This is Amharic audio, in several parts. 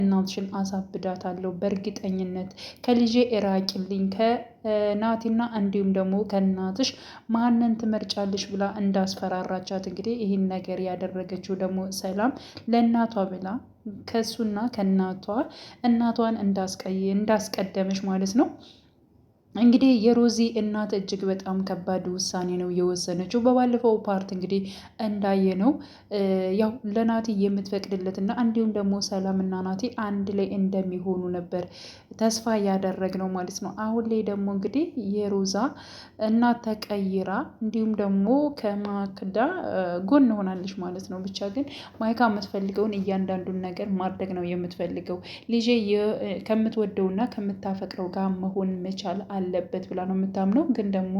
እናትሽን አሳብዳታለሁ በእርግጠኝነት ከልጄ እራቂልኝ ከናቲና እንዲሁም ደግሞ ከእናትሽ ማንን ትመርጫለሽ ብላ እንዳስፈራራቻት እንግዲህ ይህን ነገር ያደረገችው ደግሞ ሰላም ለእናቷ ብላ ከሱና ከእናቷ እናቷን እንዳስቀደመች ማለት ነው። እንግዲህ የሮዚ እናት እጅግ በጣም ከባድ ውሳኔ ነው የወሰነችው። በባለፈው ፓርት እንግዲህ እንዳየነው ያው ለናቲ የምትፈቅድለትና እንዲሁም ደግሞ ሰላምና ናቲ አንድ ላይ እንደሚሆኑ ነበር ተስፋ ያደረግነው ማለት ነው። አሁን ላይ ደግሞ እንግዲህ የሮዛ እናት ተቀይራ እንዲሁም ደግሞ ከማክዳ ጎን ሆናለች ማለት ነው። ብቻ ግን ማይካ የምትፈልገውን እያንዳንዱን ነገር ማድረግ ነው የምትፈልገው። ልጄ ከምትወደውና ከምታፈቅረው ጋር መሆን መቻል አለበት ብላ ነው የምታምነው። ግን ደግሞ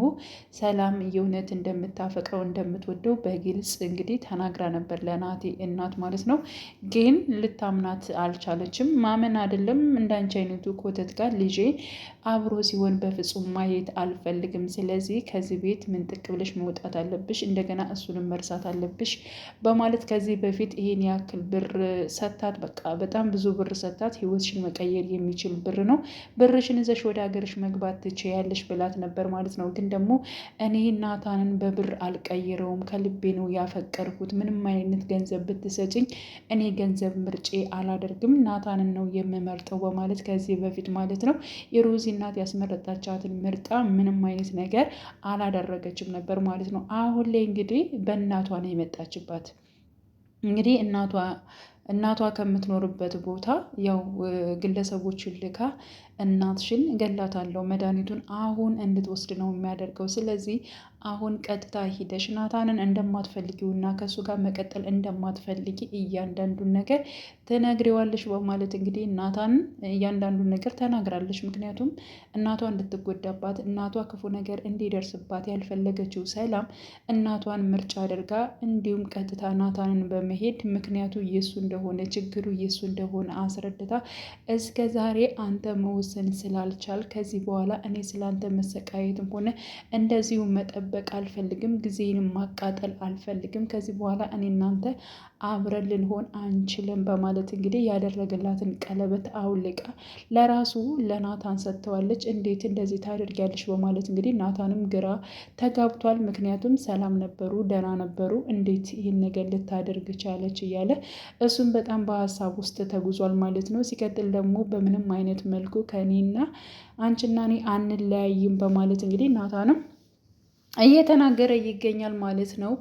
ሰላም የእውነት እንደምታፈቅረው እንደምትወደው በግልጽ እንግዲህ ተናግራ ነበር ለናቲ እናት ማለት ነው። ግን ልታምናት አልቻለችም። ማመን አይደለም እንዳንቺ አይነቱ ኮተት ጋር ልጄ አብሮ ሲሆን በፍጹም ማየት አልፈልግም። ስለዚህ ከዚህ ቤት ምንጥቅ ብለሽ መውጣት አለብሽ፣ እንደገና እሱንም መርሳት አለብሽ በማለት ከዚህ በፊት ይሄን ያክል ብር ሰታት፣ በቃ በጣም ብዙ ብር ሰታት፣ ህይወትሽን መቀየር የሚችል ብር ነው፣ ብርሽን ይዘሽ ወደ ሀገርሽ መግባት ትችያለሽ ብላት ነበር ማለት ነው። ግን ደግሞ እኔ ናታንን በብር አልቀይረውም፣ ከልቤ ነው ያፈቀርኩት፣ ምንም አይነት ገንዘብ ብትሰጭኝ እኔ ገንዘብ ምርጬ አላደርግም፣ ናታንን ነው የምመርጠው በማለት ከዚህ በፊት ማለት ነው የሮዚ እናት ያስመረጣቻትን ምርጣ ምንም አይነት ነገር አላደረገችም ነበር ማለት ነው። አሁን ላይ እንግዲህ በእናቷ ነው የመጣችባት። እንግዲህ እናቷ ከምትኖርበት ቦታ ያው ግለሰቦችን ልካ እናትሽን እገላታለሁ፣ መድኃኒቱን አሁን እንድትወስድ ነው የሚያደርገው። ስለዚህ አሁን ቀጥታ ሂደሽ ናታንን እንደማትፈልጊውና ከእሱ ጋር መቀጠል እንደማትፈልጊ እያንዳንዱን ነገር ትነግሪዋለሽ በማለት እንግዲህ ናታንን እያንዳንዱን ነገር ተናግራለች። ምክንያቱም እናቷ እንድትጎዳባት፣ እናቷ ክፉ ነገር እንዲደርስባት ያልፈለገችው ሰላም እናቷን ምርጫ አድርጋ እንዲሁም ቀጥታ ናታንን በመሄድ ምክንያቱ የሱ እንደሆነ ችግሩ የሱ እንደሆነ አስረድታ እስከ ዛሬ አንተ መወሰን ስላልቻል ከዚህ በኋላ እኔ ስላንተ መሰቃየትም ሆነ እንደዚሁ መጠበቅ አልፈልግም፣ ጊዜንም ማቃጠል አልፈልግም። ከዚህ በኋላ እኔ እናንተ አብረን ልንሆን አንችልም በማለት እንግዲህ ያደረገላትን ቀለበት አውልቃ ለራሱ ለናታን ሰጥተዋለች። እንዴት እንደዚህ ታደርጊያለሽ በማለት እንግዲህ ናታንም ግራ ተጋብቷል። ምክንያቱም ሰላም ነበሩ፣ ደህና ነበሩ፣ እንዴት ይህን ነገር ልታደርግ ቻለች እያለ እሱም በጣም በሀሳብ ውስጥ ተጉዟል ማለት ነው። ሲቀጥል ደግሞ በምንም አይነት መልኩ ከእኔና አንቺና እኔ አንለያይም በማለት እንግዲህ ናታንም እየተናገረ ይገኛል ማለት ነው።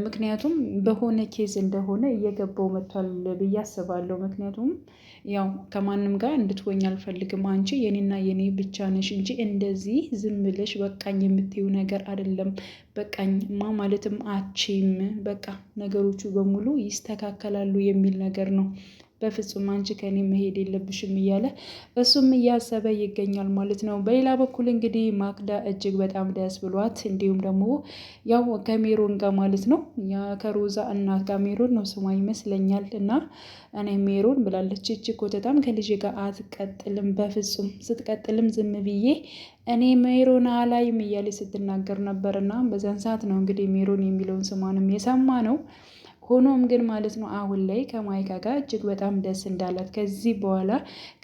ምክንያቱም በሆነ ኬዝ እንደሆነ እየገባው መጥቷል ብዬ አስባለሁ። ምክንያቱም ያው ከማንም ጋር እንድትሆኝ አልፈልግም፣ አንቺ የኔና የኔ ብቻ ነሽ እንጂ እንደዚህ ዝም ብለሽ በቃኝ የምትይው ነገር አይደለም፣ በቃኝ ማለትም አቺም በቃ ነገሮቹ በሙሉ ይስተካከላሉ የሚል ነገር ነው። በፍጹም አንቺ ከኔ መሄድ የለብሽም እያለ እሱም እያሰበ ይገኛል ማለት ነው። በሌላ በኩል እንግዲህ ማክዳ እጅግ በጣም ደስ ብሏት እንዲሁም ደግሞ ያው ከሜሮን ጋር ማለት ነው ከሮዛ እናት ጋር ሜሮን ነው ስሟ ይመስለኛል እና እኔ ሜሮን ብላለች። እቺ ኮተታም ከልጄ ጋር አትቀጥልም፣ በፍጹም ስትቀጥልም ዝም ብዬ እኔ ሜሮን አላይም እያለ ስትናገር ነበር እና በዛን ሰዓት ነው እንግዲህ ሜሮን የሚለውን ስሟንም የሰማ ነው። ሆኖም ግን ማለት ነው አሁን ላይ ከማይካ ጋር እጅግ በጣም ደስ እንዳላት ከዚህ በኋላ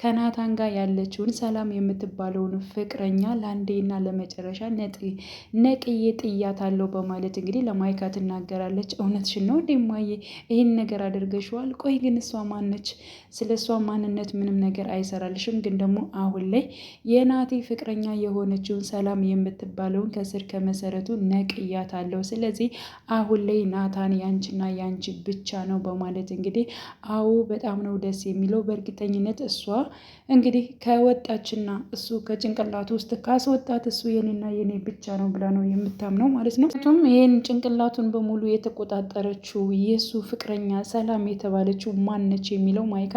ከናታን ጋር ያለችውን ሰላም የምትባለውን ፍቅረኛ ለአንዴና ለመጨረሻ ነቅዬ ጥያታለሁ በማለት እንግዲህ ለማይካ ትናገራለች። እውነትሽን ነው እንዴ እማዬ? ይህን ነገር አድርገሽዋል? ቆይ ግን እሷ ማነች? ስለ እሷ ማንነት ምንም ነገር አይሰራልሽም። ግን ደግሞ አሁን ላይ የናቲ ፍቅረኛ የሆነችውን ሰላም የምትባለውን ከስር ከመሰረቱ ነቅያታለሁ። ስለዚህ አሁን ላይ ናታን ያንቺና ያንቺ ብቻ ነው በማለት እንግዲህ አዎ በጣም ነው ደስ የሚለው። በእርግጠኝነት እሷ እንግዲህ ከወጣችና እሱ ከጭንቅላቱ ውስጥ ካስወጣት እሱ የኔና የኔ ብቻ ነው ብላ ነው የምታምነው ማለት ነው። ቱም ይህን ጭንቅላቱን በሙሉ የተቆጣጠረችው የእሱ ፍቅረኛ ሰላም የተባለችው ማነች የሚለው ማይካ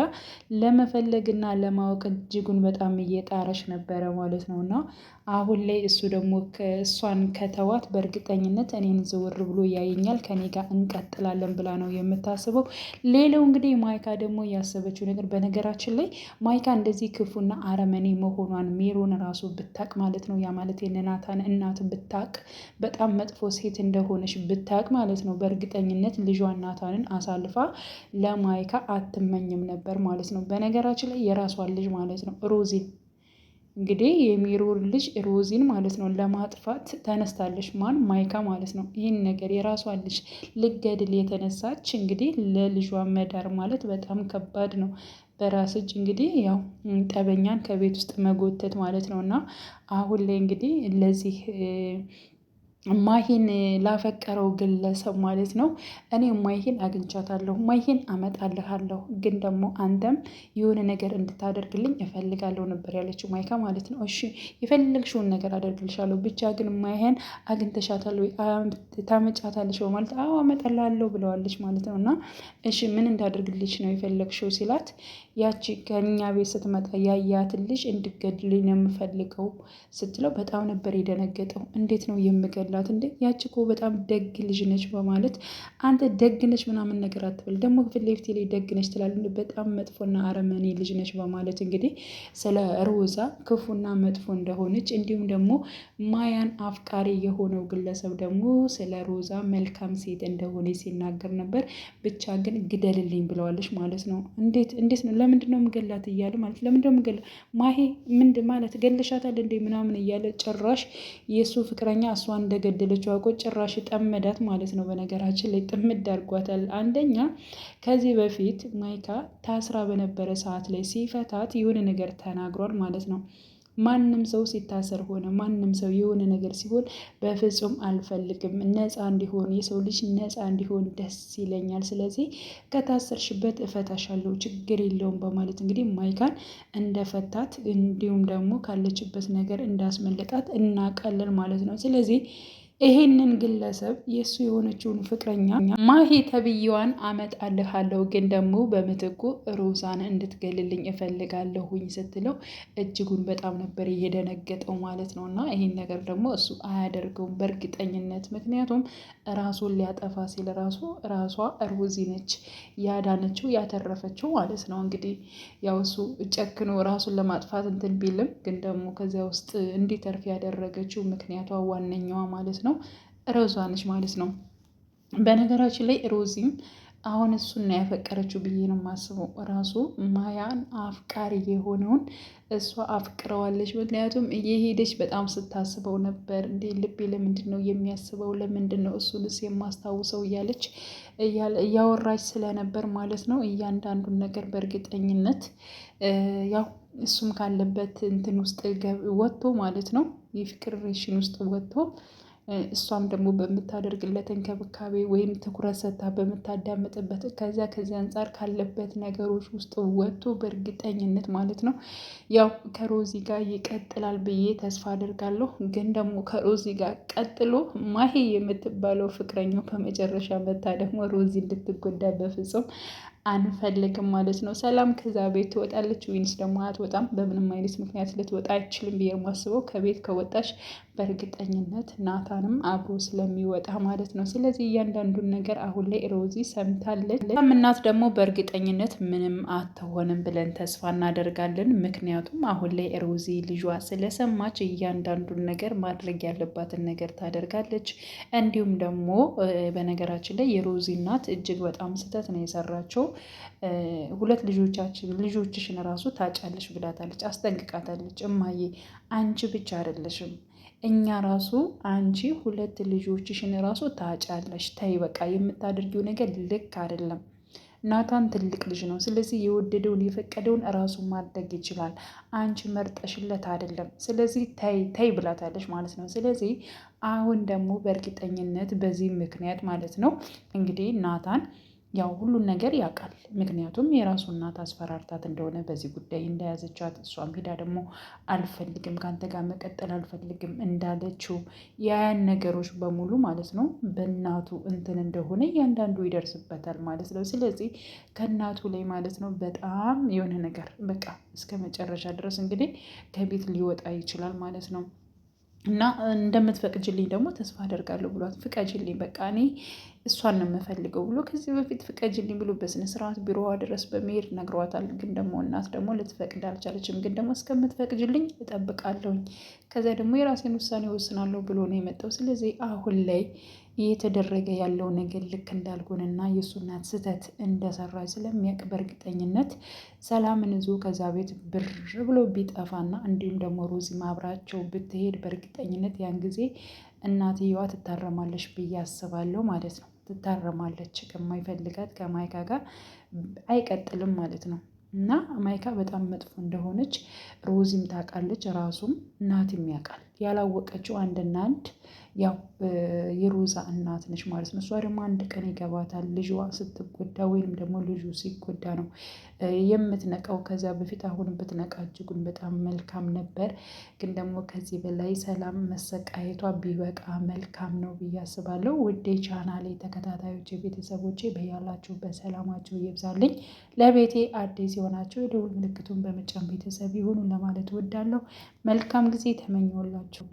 ለመፈለግና ለማወቅ እጅጉን በጣም እየጣረች ነበረ ማለት ነው። እና አሁን ላይ እሱ ደግሞ እሷን ከተዋት በእርግጠኝነት እኔን ዝውር ብሎ ያየኛል፣ ከኔ ጋር እንቀጥላለን ብላ ብላ ነው የምታስበው። ሌላው እንግዲህ ማይካ ደግሞ ያሰበችው ነገር በነገራችን ላይ ማይካ እንደዚህ ክፉና አረመኔ መሆኗን ሜሮን ራሱ ብታቅ ማለት ነው ያ ማለት የናታን እናት ብታቅ በጣም መጥፎ ሴት እንደሆነች ብታቅ ማለት ነው በእርግጠኝነት ልጇን ናታንን አሳልፋ ለማይካ አትመኝም ነበር ማለት ነው። በነገራችን ላይ የራሷን ልጅ ማለት ነው ሮዚን እንግዲህ የሜሮን ልጅ ሮዚን ማለት ነው ለማጥፋት ተነስታለች። ማን ማይካ ማለት ነው። ይህን ነገር የራሷን ልጅ ልገድል የተነሳች እንግዲህ ለልጇ መዳር ማለት በጣም ከባድ ነው። በራስ እጅ እንግዲህ ያው ጠበኛን ከቤት ውስጥ መጎተት ማለት ነው። እና አሁን ላይ እንግዲህ ለዚህ ማሂን ላፈቀረው ግለሰብ ማለት ነው እኔ ማሂን አግኝቻታለሁ፣ ማሂን አመጣልሃለሁ፣ ግን ደግሞ አንተም የሆነ ነገር እንድታደርግልኝ እፈልጋለሁ ነበር ያለችው ማይካ ማለት ነው። እሺ የፈለግሽውን ነገር አደርግልሻለሁ፣ ብቻ ግን ማሂን አግኝተሻታል ወይ ታመጫታለሽ በማለት አዎ አመጣልሃለሁ ብለዋለች ማለት ነው። እና እሺ ምን እንዳደርግልሽ ነው የፈለግሽው ሲላት ያቺ ከኛ ቤት ስትመጣ ያያትን ልጅ እንድገድልኝ ነው የምፈልገው ስትለው በጣም ነበር የደነገጠው። እንዴት ነው የምገላት እንዴ? ያቺ እኮ በጣም ደግ ልጅ ነች በማለት አንተ ደግ ነች ምናምን ነገር አትበል፣ ደግሞ ፊት ለፊቴ ላይ ደግ ነች ትላለህ፣ በጣም መጥፎና አረመኔ ልጅ ነች በማለት እንግዲህ ስለ ሮዛ ክፉና መጥፎ እንደሆነች እንዲሁም ደግሞ ማያን አፍቃሪ የሆነው ግለሰብ ደግሞ ስለ ሮዛ መልካም ሴት እንደሆነ ሲናገር ነበር። ብቻ ግን ግደልልኝ ብለዋለች ማለት ነው። እንዴት ነው ለምንድን ነው የምገላት እያለ ማለት ለምንድን ነው የምገላት ማሄ ምንድን ማለት ገለሻታል እንዴ ምናምን እያለ ጭራሽ የእሱ ፍቅረኛ እሷን እንደገደለችው አውቆ ጭራሽ ጠመዳት ማለት ነው። በነገራችን ላይ ጥምድ አድርጓታል። አንደኛ ከዚህ በፊት ማይካ ታስራ በነበረ ሰዓት ላይ ሲፈታት የሆነ ነገር ተናግሯል ማለት ነው። ማንም ሰው ሲታሰር ሆነ ማንም ሰው የሆነ ነገር ሲሆን በፍጹም አልፈልግም፣ ነፃ እንዲሆን የሰው ልጅ ነፃ እንዲሆን ደስ ይለኛል፣ ስለዚህ ከታሰርሽበት እፈታሻለሁ ችግር የለውም በማለት እንግዲህ ማይካን እንደፈታት እንዲሁም ደግሞ ካለችበት ነገር እንዳስመለጣት እናውቃለን ማለት ነው። ስለዚህ ይሄንን ግለሰብ የእሱ የሆነችውን ፍቅረኛ ማሂ ተብዬዋን አመጣልሃለሁ፣ ግን ደግሞ በምትኩ ሮዛን እንድትገልልኝ እፈልጋለሁኝ ስትለው እጅጉን በጣም ነበር የደነገጠው ማለት ነው። እና ይሄን ነገር ደግሞ እሱ አያደርገውም በእርግጠኝነት፣ ምክንያቱም ራሱን ሊያጠፋ ሲል ራሷ ሮዚ ነች ያዳነችው ያተረፈችው ማለት ነው። እንግዲህ ያው እሱ ጨክኖ ራሱን ለማጥፋት እንትን ቢልም ግን ደግሞ ከዚያ ውስጥ እንዲተርፍ ያደረገችው ምክንያቷ ዋነኛዋ ማለት ነው ሮዛ ነች ማለት ነው። በነገራችን ላይ ሮዚም አሁን እሱን ያፈቀረችው ብዬ ነው የማስበው። ራሱ ማያን አፍቃሪ የሆነውን እሷ አፍቅረዋለች። ምክንያቱም እየሄደች በጣም ስታስበው ነበር። እንዴ ልቤ ለምንድን ነው የሚያስበው? ለምንድን ነው እሱንስ የማስታውሰው? እያለች እያወራች ስለነበር ማለት ነው። እያንዳንዱን ነገር በእርግጠኝነት ያው እሱም ካለበት እንትን ውስጥ ወጥቶ ማለት ነው የፍቅር ሬሽን ውስጥ ወጥቶ እሷም ደግሞ በምታደርግለት እንክብካቤ ወይም ትኩረት ሰጥታ በምታዳምጥበት ከዚያ አንጻር ካለበት ነገሮች ውስጥ ወጥቶ በእርግጠኝነት ማለት ነው ያው ከሮዚ ጋር ይቀጥላል ብዬ ተስፋ አድርጋለሁ። ግን ደግሞ ከሮዚ ጋር ቀጥሎ ማሂ የምትባለው ፍቅረኛው በመጨረሻ መታ ደግሞ ሮዚ እንድትጎዳ በፍጹም አንፈልግም ማለት ነው። ሰላም ከዛ ቤት ትወጣለች ወይንስ ደግሞ አትወጣም? በምንም አይነት ምክንያት ልትወጣ አይችልም ብዬ የማስበው ከቤት ከወጣች በእርግጠኝነት ናታንም አብሮ ስለሚወጣ ማለት ነው። ስለዚህ እያንዳንዱን ነገር አሁን ላይ ሮዚ ሰምታለች። እናት ደግሞ በእርግጠኝነት ምንም አትሆንም ብለን ተስፋ እናደርጋለን። ምክንያቱም አሁን ላይ ሮዚ ልጇ ስለሰማች እያንዳንዱን ነገር ማድረግ ያለባትን ነገር ታደርጋለች። እንዲሁም ደግሞ በነገራችን ላይ የሮዚ እናት እጅግ በጣም ስህተት ነው የሰራችው። ሁለት ልጆችሽን ራሱ ታጫለሽ ብላታለች፣ አስጠንቅቃታለች። እማዬ አንቺ ብቻ አይደለሽም እኛ ራሱ አንቺ ሁለት ልጆችሽን ራሱ ታጫለሽ፣ ተይ በቃ የምታደርጊው ነገር ልክ አይደለም። ናታን ትልቅ ልጅ ነው። ስለዚህ የወደደውን የፈቀደውን እራሱ ማድረግ ይችላል። አንቺ መርጠሽለት አይደለም። ስለዚህ ተይ ተይ ብላታለች ማለት ነው። ስለዚህ አሁን ደግሞ በእርግጠኝነት በዚህ ምክንያት ማለት ነው እንግዲህ ናታን ያው ሁሉን ነገር ያውቃል። ምክንያቱም የራሱ እናት አስፈራርታት እንደሆነ በዚህ ጉዳይ እንደያዘቻት እሷም ሄዳ ደግሞ አልፈልግም ከአንተ ጋር መቀጠል አልፈልግም እንዳለችው ያን ነገሮች በሙሉ ማለት ነው በእናቱ እንትን እንደሆነ እያንዳንዱ ይደርስበታል ማለት ነው። ስለዚህ ከእናቱ ላይ ማለት ነው በጣም የሆነ ነገር በቃ እስከ መጨረሻ ድረስ እንግዲህ ከቤት ሊወጣ ይችላል ማለት ነው። እና እንደምትፈቅጅልኝ ደግሞ ተስፋ አደርጋለሁ ብሏት፣ ፍቀጅልኝ በቃ እኔ እሷን ነው የምፈልገው ብሎ ከዚህ በፊት ፍቀጅልኝ ብሎ በስነስርዓት ቢሮዋ ድረስ በመሄድ ነግሯታል። ግን ደግሞ እናት ደግሞ ልትፈቅድ አልቻለችም። ግን ደግሞ እስከምትፈቅጅልኝ እጠብቃለሁኝ፣ ከዚያ ደግሞ የራሴን ውሳኔ ወስናለሁ ብሎ ነው የመጣው። ስለዚህ አሁን ላይ እየተደረገ ያለው ነገር ልክ እንዳልሆነና የእሱ እናት ስህተት እንደሰራች ስለሚያውቅ በእርግጠኝነት ሰላምን ይዞ ከዛ ቤት ብር ብሎ ቢጠፋና እንዲሁም ደግሞ ሮዚ ማብራቸው ብትሄድ በእርግጠኝነት ያን ጊዜ እናትየዋ ትታረማለች ብዬ አስባለሁ ማለት ነው። ትታረማለች፣ ከማይፈልጋት ከማይካ ጋር አይቀጥልም ማለት ነው። እና ማይካ በጣም መጥፎ እንደሆነች ሮዚም ታውቃለች፣ ራሱም ናትም ያውቃል። ያላወቀችው አንድና አንድ ያው የሮዛ እናት ነች ማለት ነው። እሷ ደግሞ አንድ ቀን ይገባታል ልጇ ስትጎዳ ወይም ደግሞ ልጁ ሲጎዳ ነው የምትነቃው። ከዚያ በፊት አሁን ብትነቃ እጅጉን በጣም መልካም ነበር። ግን ደግሞ ከዚህ በላይ ሰላም መሰቃየቷ ቢበቃ መልካም ነው ብዬ አስባለሁ። ውዴ ቻናሌ ተከታታዮች ቤተሰቦቼ በያላችሁበት ሰላማችሁ ይብዛልኝ። ለቤቴ አዲስ የሆናችሁ የደውል ምልክቱን በመጫን ቤተሰብ ይሁኑ ለማለት እወዳለሁ። መልካም ጊዜ ተመኘሁላችሁ።